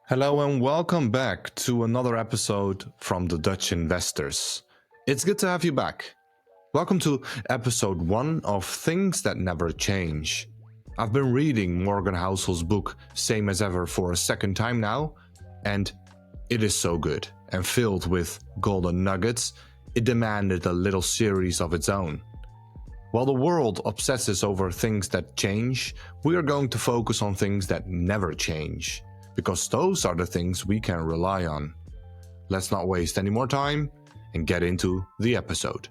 Hello and welcome back to another episode from the Dutch Investors. It's good to have you back. Welcome to episode 1 of Things That Never Change. I've been reading Morgan Housel's book Same as Ever for a second time now, and it is so good and filled with golden nuggets, it demanded a little series of its own. While the world obsesses over things that change, we are going to focus on things that never change. Because those are the things we can rely on. Let's not waste any more time and get into the episode.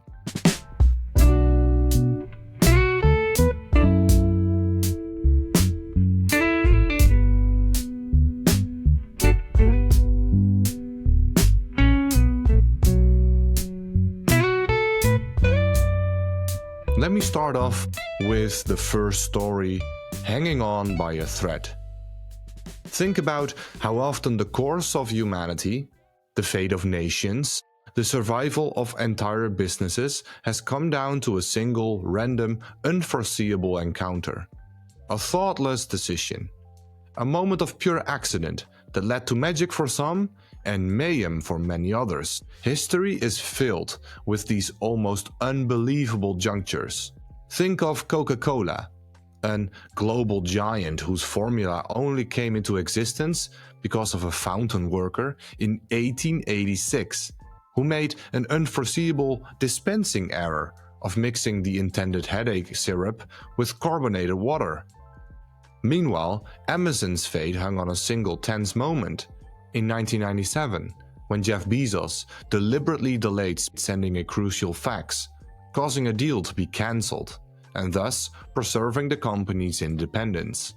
Let me start off with the first story, hanging on by a thread. Think about how often the course of humanity, the fate of nations, the survival of entire businesses has come down to a single, random, unforeseeable encounter. A thoughtless decision. A moment of pure accident that led to magic for some and mayhem for many others. History is filled with these almost unbelievable junctures. Think of Coca-Cola. A global giant whose formula only came into existence because of a fountain worker in 1886, who made an unforeseeable dispensing error of mixing the intended headache syrup with carbonated water. Meanwhile, Amazon's fate hung on a single tense moment in 1997, when Jeff Bezos deliberately delayed sending a crucial fax, causing a deal to be cancelled, and thus preserving the company's independence.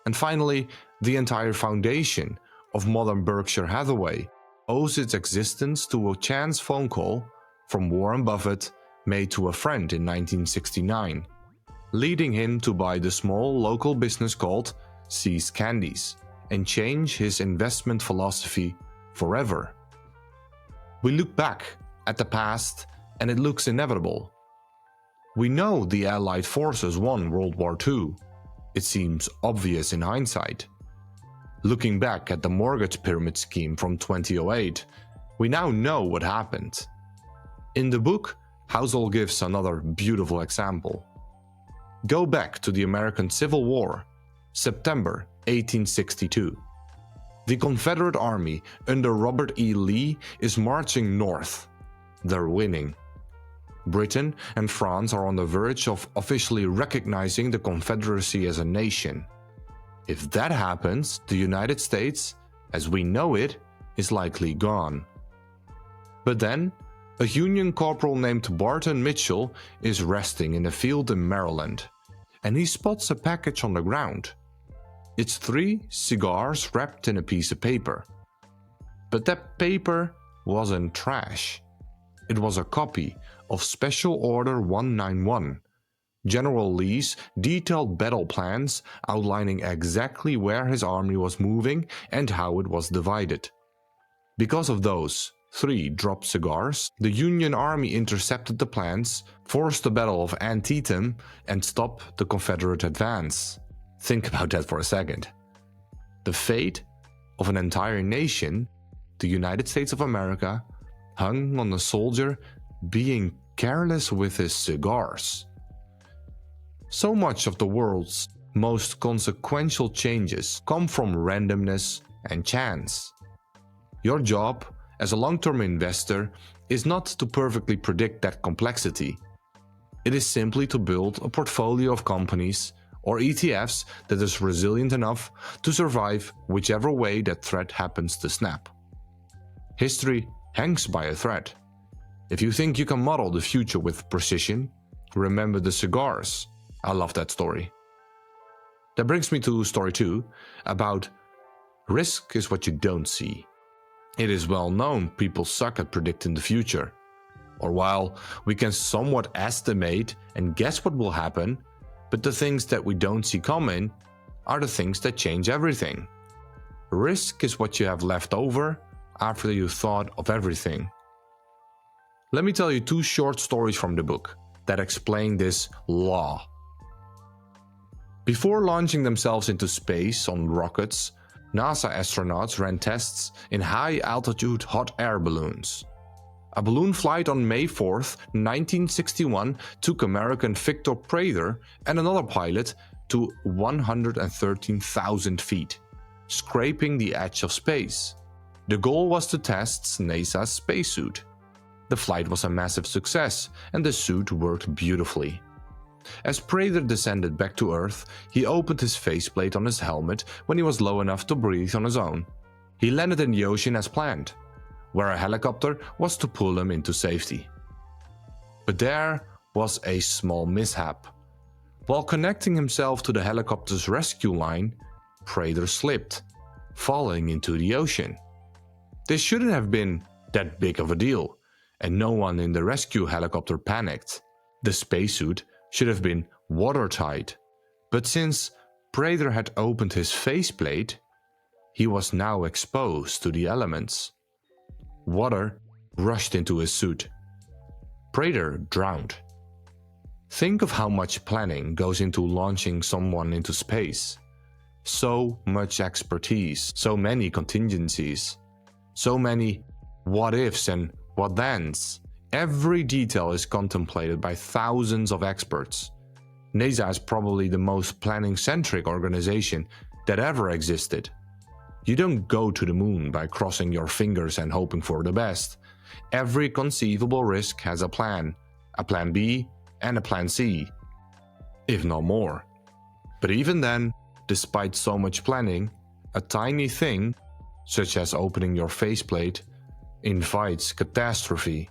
And finally, the entire foundation of modern Berkshire Hathaway owes its existence to a chance phone call from Warren Buffett made to a friend in 1969, leading him to buy the small local business called See's Candies and change his investment philosophy forever. We look back at the past and it looks inevitable. We know the Allied forces won World War II. It seems obvious in hindsight. Looking back at the mortgage pyramid scheme from 2008, we now know what happened. In the book, Housel gives another beautiful example. Go back to the American Civil War, September 1862. The Confederate Army under Robert E. Lee is marching north. They're winning. Britain and France are on the verge of officially recognizing the Confederacy as a nation. If that happens, the United States, as we know it, is likely gone. But then, a Union corporal named Barton Mitchell is resting in a field in Maryland, and he spots a package on the ground. It's 3 cigars wrapped in a piece of paper. But that paper wasn't trash. It was a copy of Special Order 191, General Lee's detailed battle plans outlining exactly where his army was moving and how it was divided. Because of those 3 dropped cigars, the Union Army intercepted the plans, forced the Battle of Antietam, and stopped the Confederate advance. Think about that for a second. The fate of an entire nation, the United States of America, hung on a soldier being careless with his cigars. So much of the world's most consequential changes come from randomness and chance. Your job as a long-term investor is not to perfectly predict that complexity. It is simply to build a portfolio of companies or ETFs that is resilient enough to survive whichever way that thread happens to snap. History hangs by a thread. If you think you can model the future with precision, remember the cigars. I love that story. That brings me to story 2 about risk is what you don't see. It is well known people suck at predicting the future. Or while we can somewhat estimate and guess what will happen, but the things that we don't see coming are the things that change everything. Risk is what you have left over after you thought of everything. Let me tell you 2 short stories from the book that explain this law. Before launching themselves into space on rockets, NASA astronauts ran tests in high-altitude hot air balloons. A balloon flight on May 4, 1961 took American Victor Prather and another pilot to 113,000 feet, scraping the edge of space. The goal was to test NASA's spacesuit. The flight was a massive success, and the suit worked beautifully. As Prather descended back to Earth, he opened his faceplate on his helmet when he was low enough to breathe on his own. He landed in the ocean as planned, where a helicopter was to pull him into safety. But there was a small mishap. While connecting himself to the helicopter's rescue line, Prather slipped, falling into the ocean. This shouldn't have been that big of a deal, and no one in the rescue helicopter panicked. The spacesuit should have been watertight, but since Prather had opened his faceplate, he was now exposed to the elements. Water rushed into his suit. Prather drowned. Think of how much planning goes into launching someone into space. So much expertise, so many contingencies, so many what ifs and what thens. Every detail is contemplated by thousands of experts. NASA is probably the most planning-centric organization that ever existed. You don't go to the moon by crossing your fingers and hoping for the best. Every conceivable risk has a plan B, and a plan C, if not more. But even then, despite so much planning, a tiny thing, such as opening your faceplate, invites catastrophe.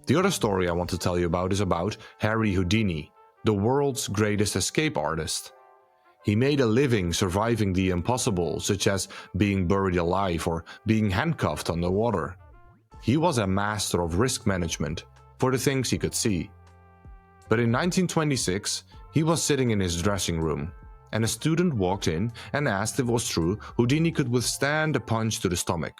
The other story I want to tell you about is about Harry Houdini, the world's greatest escape artist. He made a living surviving the impossible, such as being buried alive or being handcuffed underwater. He was a master of risk management for the things he could see. But in 1926, he was sitting in his dressing room, and a student walked in and asked if it was true Houdini could withstand a punch to the stomach.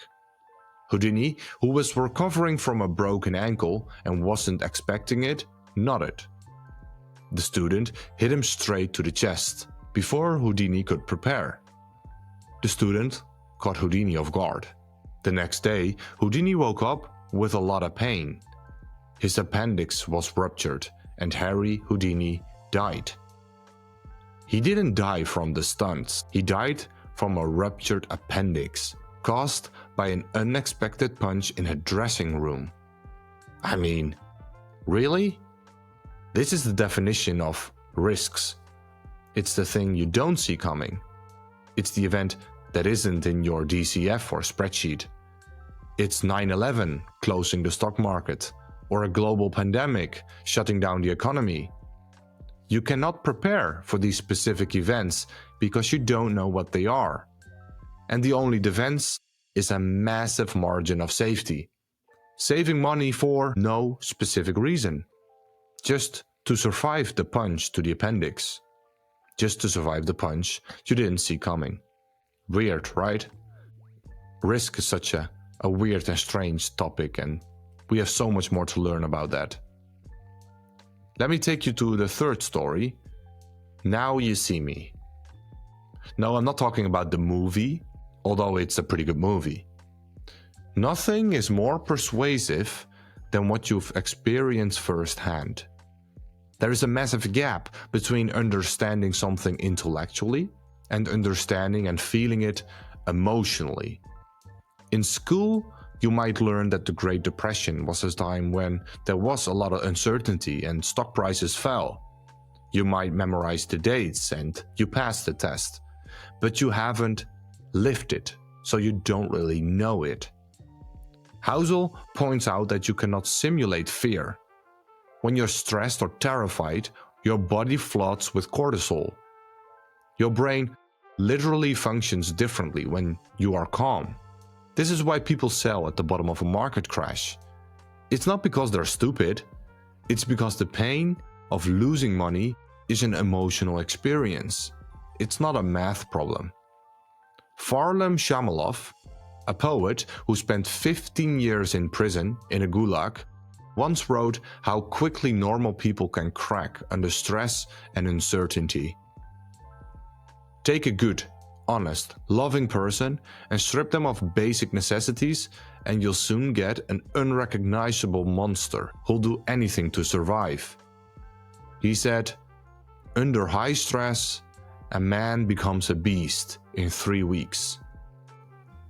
Houdini, who was recovering from a broken ankle and wasn't expecting it, nodded. The student hit him straight to the chest before Houdini could prepare. The student caught Houdini off guard. The next day, Houdini woke up with a lot of pain. His appendix was ruptured and Harry Houdini died. He didn't die from the stunts, he died from a ruptured appendix caused by an unexpected punch in a dressing room. I mean, really? This is the definition of risks. It's the thing you don't see coming. It's the event that isn't in your DCF or spreadsheet. It's 9/11 closing the stock market, or a global pandemic shutting down the economy. You cannot prepare for these specific events because you don't know what they are. And the only defense is a massive margin of safety. Saving money for no specific reason. Just to survive the punch to the appendix. Just to survive the punch you didn't see coming. Weird, right? Risk is such a weird and strange topic, and we have so much more to learn about that. Let me take you to the third story. Now You See Me. No, I'm not talking about the movie, although it's a pretty good movie. Nothing is more persuasive than what you've experienced firsthand. There is a massive gap between understanding something intellectually and understanding and feeling it emotionally. In school, you might learn that the Great Depression was a time when there was a lot of uncertainty and stock prices fell. You might memorize the dates and you passed the test, but you haven't lived it, so you don't really know it. Housel points out that you cannot simulate fear. When you're stressed or terrified, your body floods with cortisol. Your brain literally functions differently when you are calm. This is why people sell at the bottom of a market crash. It's not because they're stupid, it's because the pain of losing money is an emotional experience. It's not a math problem. Varlam Shamalov, a poet who spent 15 years in prison in a gulag, once wrote how quickly normal people can crack under stress and uncertainty. Take a good, honest, loving person and strip them of basic necessities, and you'll soon get an unrecognizable monster who'll do anything to survive. He said, under high stress, a man becomes a beast in 3 weeks.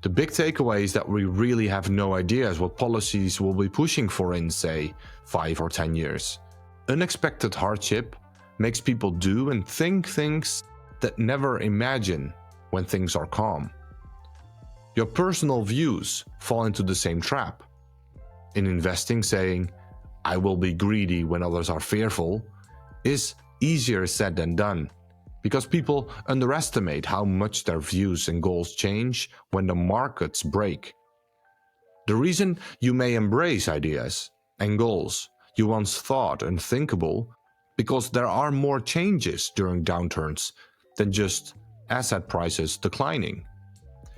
The big takeaway is that we really have no ideas what policies we'll be pushing for in, say, 5 or 10 years. Unexpected hardship makes people do and think things that never imagine when things are calm. Your personal views fall into the same trap. In investing, saying, I will be greedy when others are fearful, is easier said than done, because people underestimate how much their views and goals change when the markets break. The reason you may embrace ideas and goals you once thought unthinkable, because there are more changes during downturns than just asset prices declining.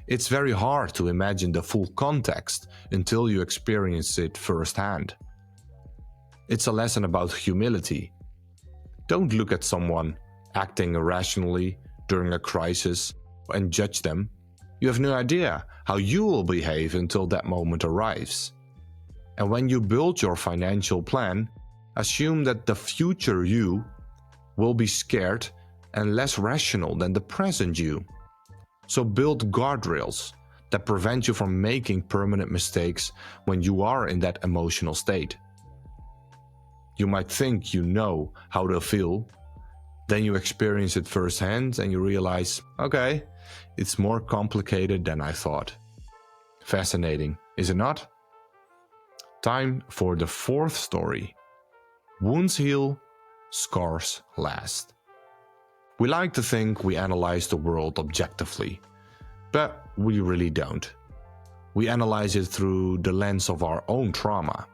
It's very hard to imagine the full context until you experience it firsthand. It's a lesson about humility. Don't look at someone acting irrationally during a crisis and judge them. You have no idea how you will behave until that moment arrives. And when you build your financial plan, assume that the future you will be scared and less rational than the present you. So build guardrails that prevent you from making permanent mistakes when you are in that emotional state. You might think you know how to feel, then you experience it firsthand and you realize, okay, it's more complicated than I thought. Fascinating, is it not? Time for the fourth story. Wounds heal, scars last. We like to think we analyze the world objectively, but we really don't. We analyze it through the lens of our own trauma.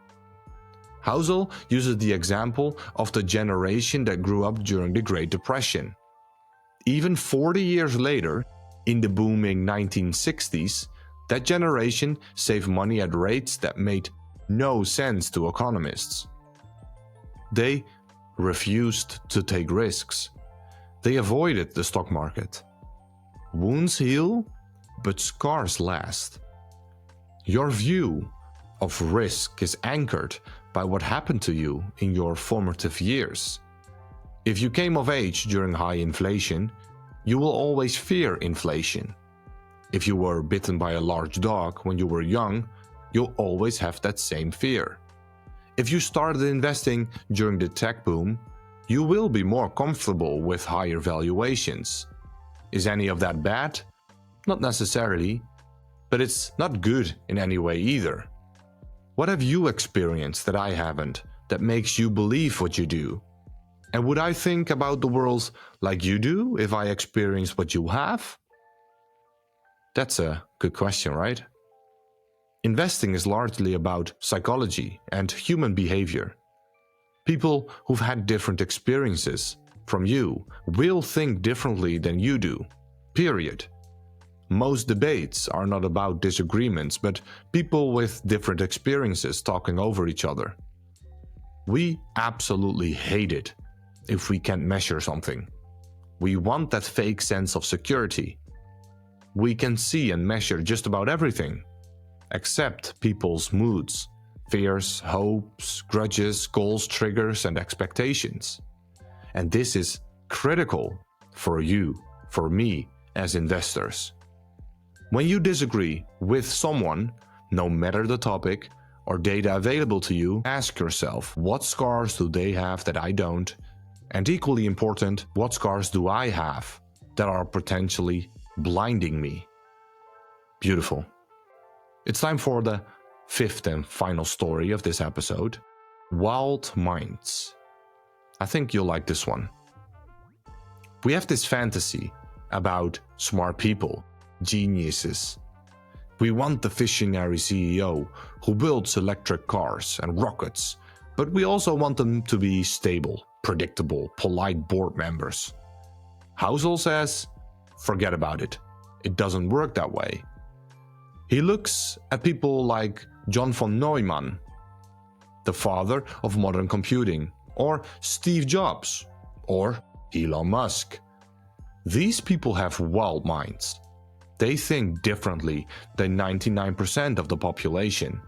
Housel uses the example of the generation that grew up during the Great Depression. Even 40 years later, in the booming 1960s, that generation saved money at rates that made no sense to economists. They refused to take risks. They avoided the stock market. Wounds heal, but scars last. Your view of risk is anchored by what happened to you in your formative years. If you came of age during high inflation, you will always fear inflation. If you were bitten by a large dog when you were young, you'll always have that same fear. If you started investing during the tech boom, you will be more comfortable with higher valuations. Is any of that bad? Not necessarily, but it's not good in any way either. What have you experienced that I haven't, that makes you believe what you do? And would I think about the world like you do if I experienced what you have? That's a good question, right? Investing is largely about psychology and human behavior. People who've had different experiences from you will think differently than you do, period. Most debates are not about disagreements, but people with different experiences talking over each other. We absolutely hate it if we can't measure something. We want that fake sense of security. We can see and measure just about everything, except people's moods, fears, hopes, grudges, goals, triggers, and expectations. And this is critical for you, for me, as investors. When you disagree with someone, no matter the topic or data available to you, ask yourself, what scars do they have that I don't? And equally important, what scars do I have that are potentially blinding me? Beautiful. It's time for the fifth and final story of this episode, Wild Minds. I think you'll like this one. We have this fantasy about smart people, geniuses. We want the visionary CEO who builds electric cars and rockets, but we also want them to be stable, predictable, polite board members. Housel says, forget about it. It doesn't work that way. He looks at people like John von Neumann, the father of modern computing, or Steve Jobs, or Elon Musk. These people have wild minds. They think differently than 99% of the population.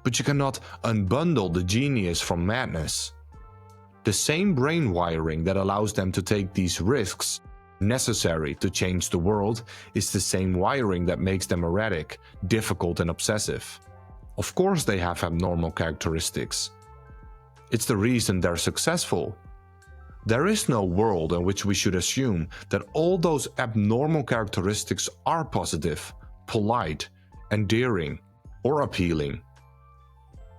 But you cannot unbundle the genius from madness. The same brain wiring that allows them to take these risks necessary to change the world is the same wiring that makes them erratic, difficult, and obsessive. Of course they have abnormal characteristics. It's the reason they're successful. There is no world in which we should assume that all those abnormal characteristics are positive, polite, endearing, or appealing.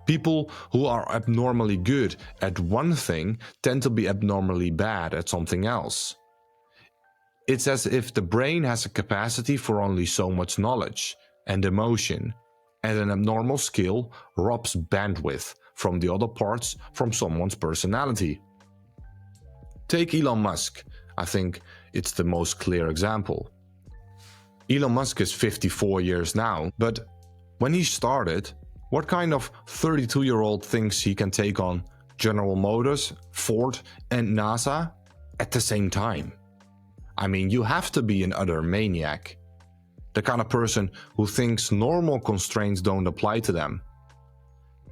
People who are abnormally good at one thing tend to be abnormally bad at something else. It's as if the brain has a capacity for only so much knowledge and emotion, and an abnormal skill robs bandwidth from the other parts from someone's personality. Take Elon Musk. I think it's the most clear example. Elon Musk is 54 years now, but when he started, what kind of 32-year-old thinks he can take on General Motors, Ford, and NASA at the same time? I mean, you have to be an utter maniac. The kind of person who thinks normal constraints don't apply to them.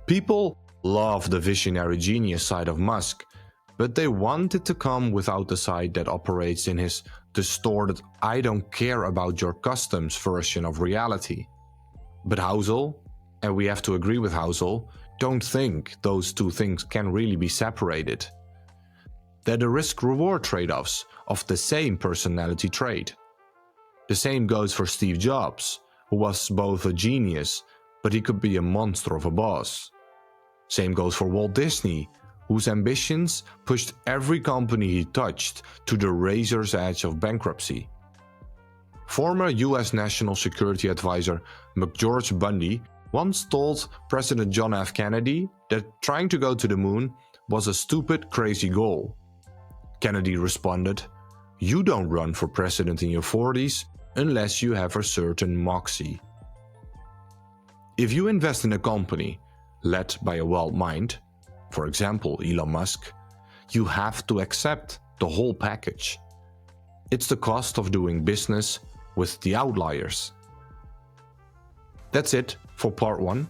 People love the visionary genius side of Musk, but they want it to come without the side that operates in his distorted I don't care about your customs version of reality. But Housel, and we have to agree with Housel, don't think those two things can really be separated. They're the risk-reward trade-offs of the same personality trait. The same goes for Steve Jobs, who was both a genius, but he could be a monster of a boss. Same goes for Walt Disney, whose ambitions pushed every company he touched to the razor's edge of bankruptcy. Former US National Security Advisor McGeorge Bundy once told President John F. Kennedy that trying to go to the moon was a stupid, crazy goal. Kennedy responded, "You don't run for president in your 40s unless you have a certain moxie." If you invest in a company led by a wild mind, for example Elon Musk, you have to accept the whole package. It's the cost of doing business with the outliers. That's it for part 1.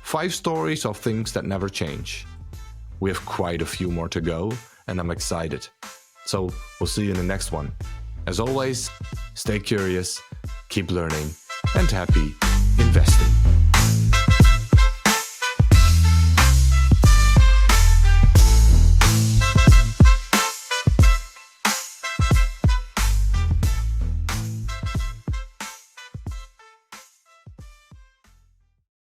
5 stories of things that never change. We have quite a few more to go, and I'm excited. So we'll see you in the next one. As always, stay curious, keep learning, and happy investing.